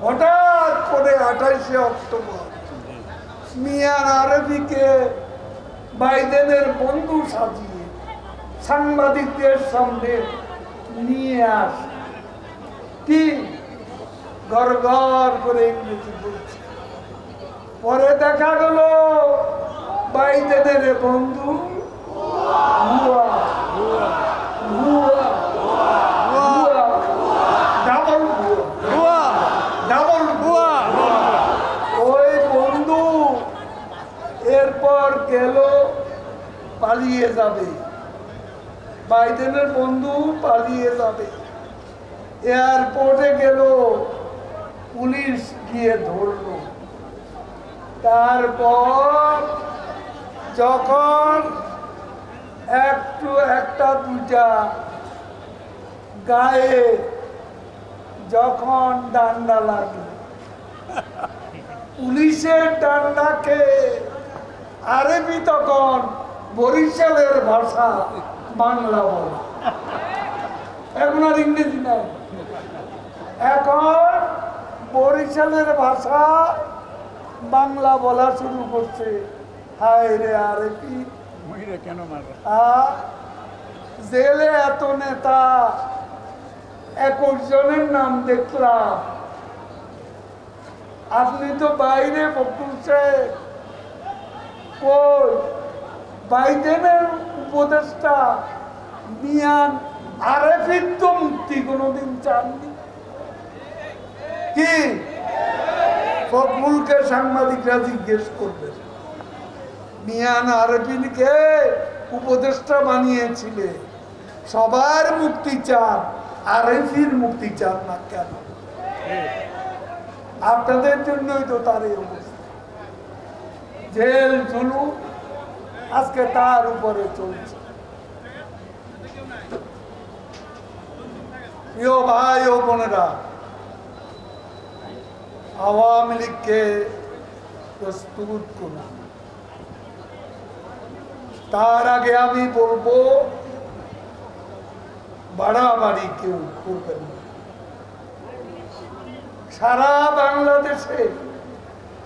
হঠাৎ করে 28শে অক্টোবর মিয়ান আরবিকে বাইডেনের বন্ধু সাজিয়ে সাংবাদিকদের সামনে নিয়ে আস কি গড় করে ইংরেজি বলছে। পরে দেখা গেল বাইডেনের বন্ধু ভুয়া ভুয়া ডাবল ভুয়া ডাবল ভুয়া। ওই বন্ধু এরপর গেল পালিয়ে যাবে, বাইডেনের বন্ধু পালিয়ে যাবে। এয়ারপোর্টে গেল, পুলিশ গিয়ে ধরল। তারপর যখন একটা দুটা গায়ে যখন ডান্ডা লাগলো, পুলিশের ডান্ডাকে আরবি তখন বরিশালের ভাষা বাংলা বলে, এখন আর ইংরেজি নাই, এখন বরিশালের ভাষা বাংলা বলা শুরু করছে। হায় রে আরবি কেন জেলে এত নেতা 21 জনের নাম দেখলাম। আপনি তো বাইরে বলছে কই বাইডেনের উপদেষ্টা মিয়ান আরেফির তো মুক্তি কোনোদিন চাননি কি? ফখরুলকে সাংবাদিকরা জিজ্ঞেস করবে, মিয়ান আরেফিনকে উপদেষ্টা বানিয়েছিলে, সবার মুক্তি চান, আরেফির মুক্তি চান না কেন? আপনাদের জন্যই তো তার এই অবস্থা। জেল জুলুম আজকে তার উপরে চলছে। প্রিয় ভাই ও বোনেরা, আওয়ামী লীগকে প্রস্তুত করুন। তার আগে আমি বলবো, বাড়াবাড়ি কেউ করবেন না। সারা বাংলাদেশে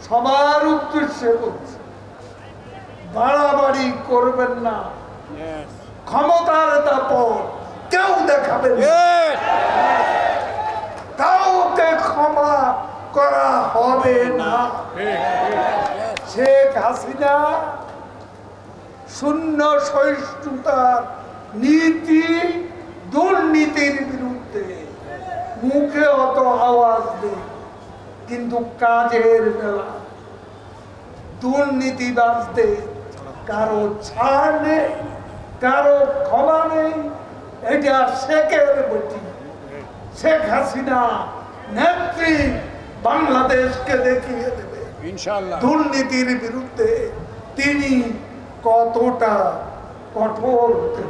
সবার উদ্দেশ্যে বলছে, বাড়াবাড়ি করবেন না। ক্ষমতার দাপট কেউ দেখাবেন না, কাউকে ক্ষমা করা হবে না। শেখ হাসিনা শূন্য সহিষ্ণুতার নীতি, দুর্নীতির বিরুদ্ধে মুখে অত আওয়াজ নেই, কিন্তু কাজের বেলা দুর্নীতিবাজদের কারো ছাড় নেই, কারো ক্ষমা নেই। এটা শেখের বেটি শেখ হাসিনা নেত্রী বাংলাদেশকে দেখিয়ে দেবে ইনশাআল্লাহ দুর্নীতির বিরুদ্ধে তিনি কতটা কঠোর হতে